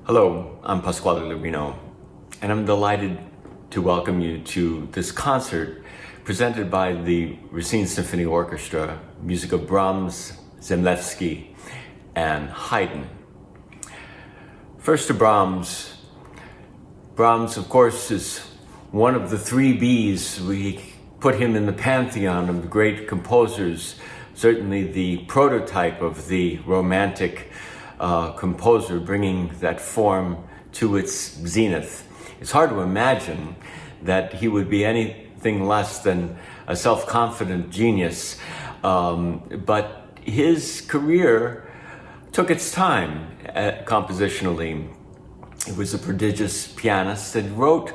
Hello, I'm Pasquale Laurino, and I'm delighted to welcome you to this concert presented by the Racine Symphony Orchestra, music of Brahms, Zemlevsky, and Haydn. First to Brahms. Brahms, of course, is one of the three Bs. We put him in the pantheon of great composers, certainly the prototype of the romantic composer, bringing that form to its zenith. It's hard to imagine that he would be anything less than a self-confident genius, but his career took its time compositionally. He was a prodigious pianist and wrote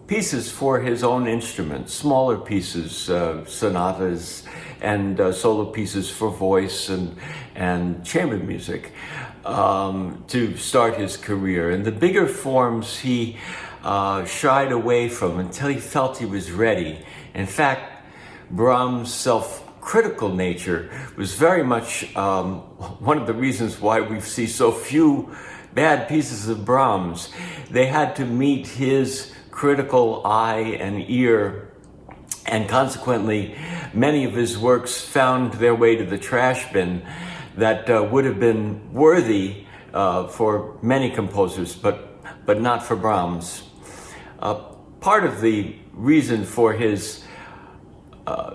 pieces for his own instrument, smaller pieces, sonatas, and solo pieces for voice and chamber music to start his career. And the bigger forms he shied away from until he felt he was ready. In fact, Brahms' self-critical nature was very much one of the reasons why we see so few bad pieces of Brahms. They had to meet his critical eye and ear, and consequently many of his works found their way to the trash bin that would have been worthy for many composers, but not for Brahms. Part of the reason for his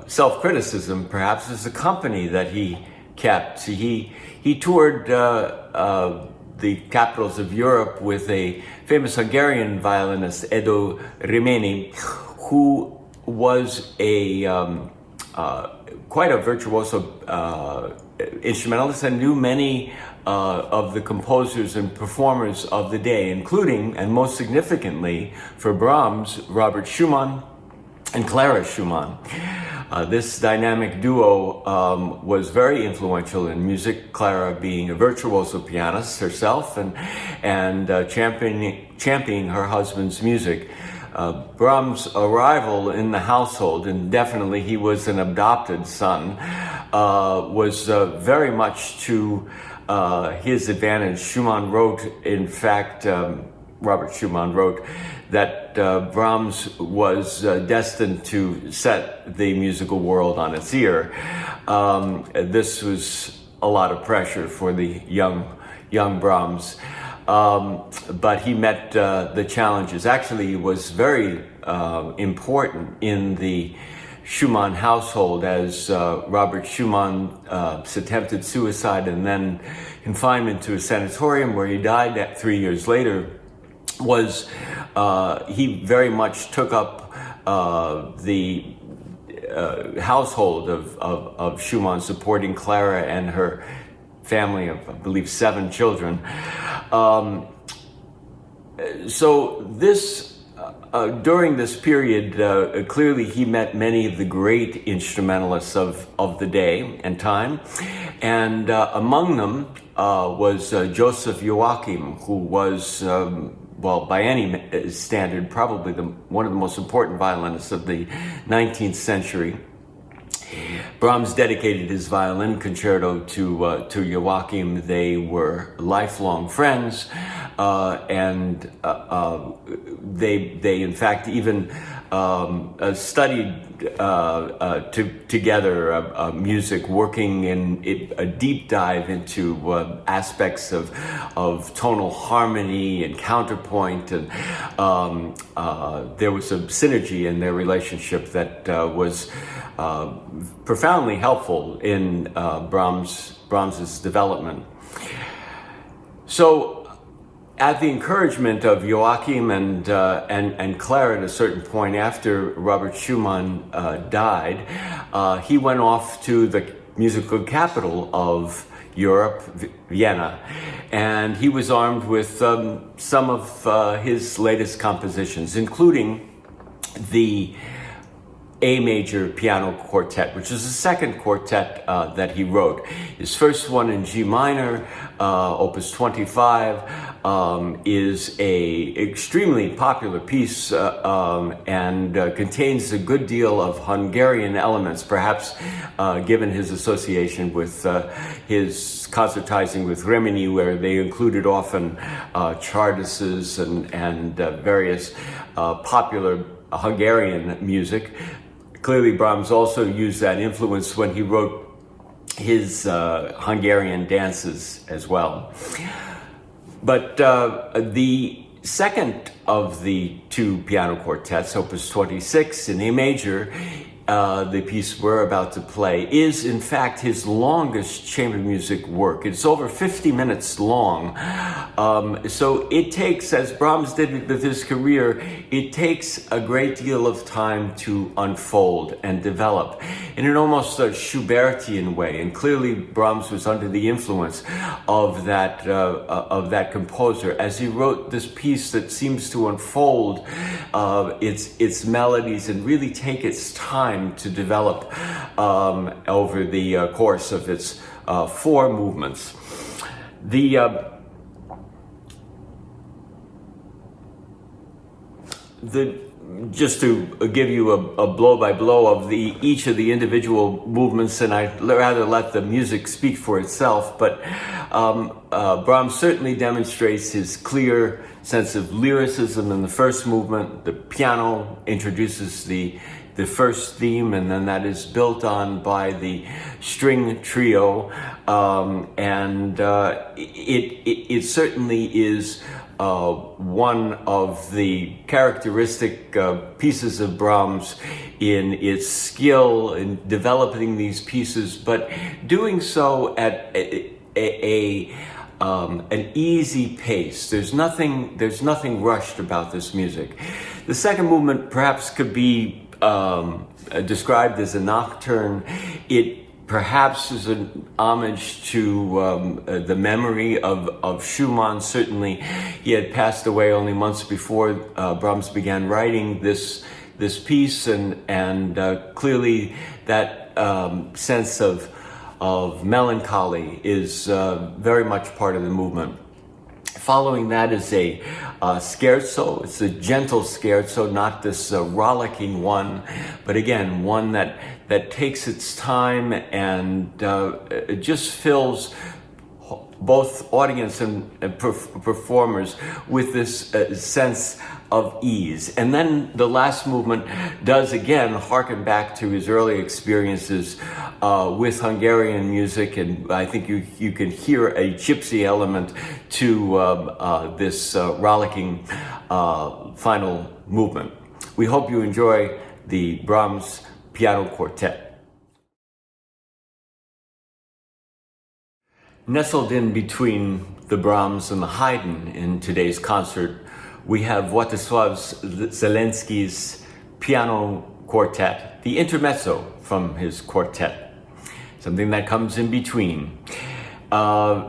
self-criticism, perhaps, is the company that he kept. He toured the capitals of Europe with a famous Hungarian violinist, Edo Rimeni, who was quite a virtuoso instrumentalist and knew many of the composers and performers of the day, including, and most significantly for Brahms, Robert Schumann and Clara Schumann. This dynamic duo was very influential in music, Clara being a virtuoso pianist herself and championing her husband's music. Brahms' arrival in the household, and definitely he was an adopted son, was very much to his advantage. Schumann wrote, in fact, Robert Schumann wrote that Brahms was destined to set the musical world on its ear. This was a lot of pressure for the young Brahms, but he met the challenges. Actually, he was very important in the Schumann household, as Robert Schumann attempted suicide and then confinement to a sanatorium where he died 3 years later. He very much took up the household of Schumann, supporting Clara and her family of, I believe, 7 children. So this, during this period, clearly he met many of the great instrumentalists of the day and time, and among them was Joseph Joachim, who was well, by any standard, probably one of the most important violinists of the 19th century. Brahms dedicated his violin concerto to Joachim. They were lifelong friends, and they in fact even studied together music, working in a deep dive into aspects of tonal harmony and counterpoint, and there was a synergy in their relationship that was profoundly helpful in Brahms's development. So, at the encouragement of Joachim and Clara, at a certain point after Robert Schumann died, he went off to the musical capital of Europe, Vienna, and he was armed with some of his latest compositions, including the A major piano quartet, which is the second quartet that he wrote. His first one in G minor, Opus 25, is a extremely popular piece and contains a good deal of Hungarian elements, perhaps given his association with his concertizing with Rimini, where they included often chartists and various popular Hungarian music. Clearly, Brahms also used that influence when he wrote his Hungarian dances as well. But the second of the two piano quartets, Opus 26 in A major, the piece we're about to play, is in fact his longest chamber music work. It's over 50 minutes long. So it takes, as Brahms did with his career, it takes a great deal of time to unfold and develop in an almost Schubertian way. And clearly Brahms was under the influence of that composer as he wrote this piece that seems to unfold its melodies and really take its time to develop over the course of its 4 movements. Just to give you a blow-by-blow of each of the individual movements, and I'd rather let the music speak for itself, but Brahms certainly demonstrates his clear sense of lyricism in the first movement. The piano introduces the first theme, and then that is built on by the string trio, and it certainly is one of the characteristic pieces of Brahms in its skill in developing these pieces, but doing so at an easy pace. There's nothing rushed about this music. The second movement perhaps could be described as a nocturne. It perhaps is an homage to the memory of Schumann. Certainly, he had passed away only months before Brahms began writing this piece, and clearly that sense of melancholy is very much part of the movement. Following that is a scherzo. It's a gentle scherzo, not this rollicking one, but again, one that takes its time and it just fills both audience and performers with this sense of ease. And then the last movement does again harken back to his early experiences with Hungarian music, and I think you can hear a gypsy element to this rollicking final movement. We hope you enjoy the Brahms Piano Quartet. Nestled in between the Brahms and the Haydn in today's concert, we have Władysław Zelenski's Piano Quartet, the Intermezzo from his quartet, something that comes in between.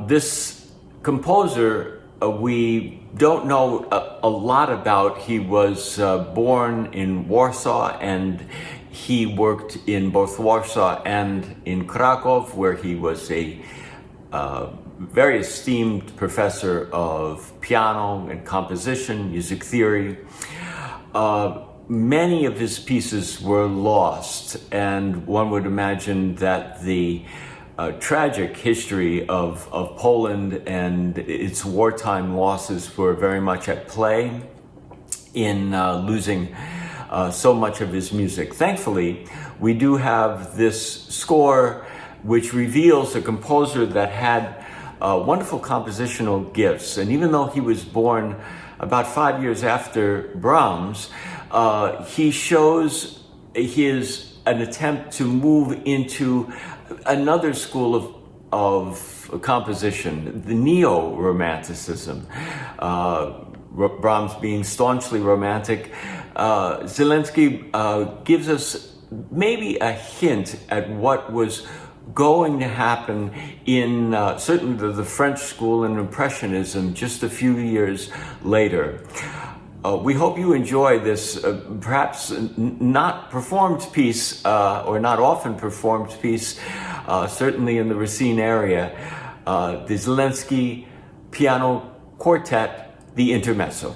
This composer, we don't know a lot about. He was born in Warsaw, and he worked in both Warsaw and in Krakow, where he was a very esteemed professor of piano and composition, music theory. Many of his pieces were lost, and one would imagine that the tragic history of Poland and its wartime losses were very much at play in losing so much of his music. Thankfully, we do have this score which reveals a composer that had wonderful compositional gifts. And even though he was born about 5 years after Brahms, he shows an attempt to move into another school of composition, the neo-romanticism. Brahms being staunchly romantic, Zelensky gives us maybe a hint at what was going to happen in certainly the French school and Impressionism just a few years later. We hope you enjoy this perhaps not performed piece or not often performed piece, certainly in the Racine area, the Zelensky Piano Quartet, the Intermezzo.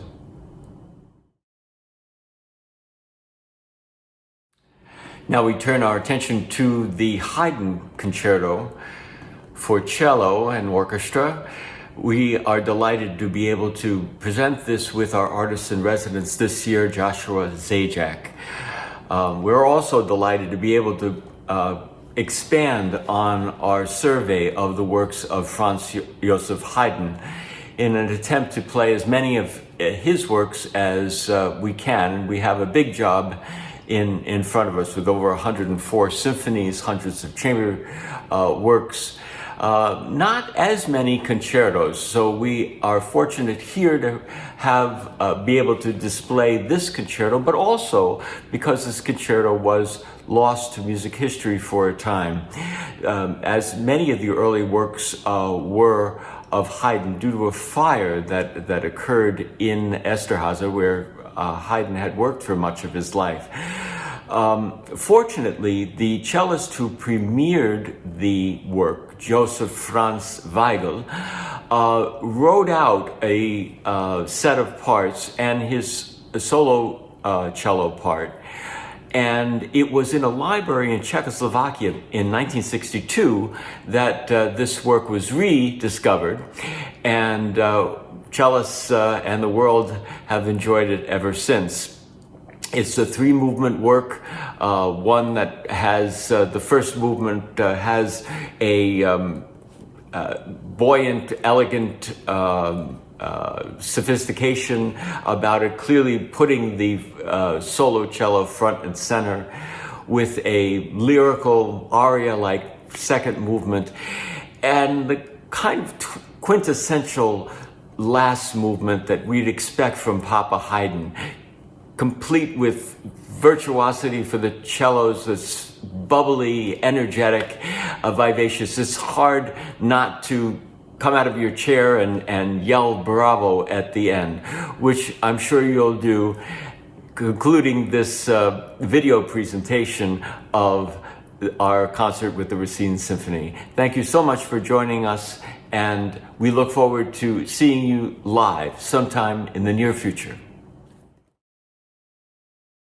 Now we turn our attention to the Haydn Concerto for cello and orchestra. We are delighted to be able to present this with our artist in residence this year, Joshua Zajac. We're also delighted to be able to expand on our survey of the works of Franz Joseph Haydn in an attempt to play as many of his works as we can. We have a big job in front of us with over 104 symphonies, hundreds of chamber works. Not as many concertos, so we are fortunate here to have be able to display this concerto, but also because this concerto was lost to music history for a time, as many of the early works were of Haydn due to a fire that occurred in Esterházy, where Haydn had worked for much of his life. Fortunately, the cellist who premiered the work, Joseph Franz Weigel, wrote out a set of parts and his solo cello part. And it was in a library in Czechoslovakia in 1962 that this work was rediscovered, and cellists and the world have enjoyed it ever since. It's a three-movement work, one that has, the first movement has a buoyant, elegant sophistication about it, clearly putting the solo cello front and center, with a lyrical aria-like second movement, and the kind of quintessential last movement that we'd expect from Papa Haydn, complete with virtuosity for the cellos, that's bubbly, energetic, vivacious. It's hard not to come out of your chair and yell bravo at the end, which I'm sure you'll do, concluding this video presentation of our concert with the Racine Symphony. Thank you so much for joining us, and we look forward to seeing you live sometime in the near future.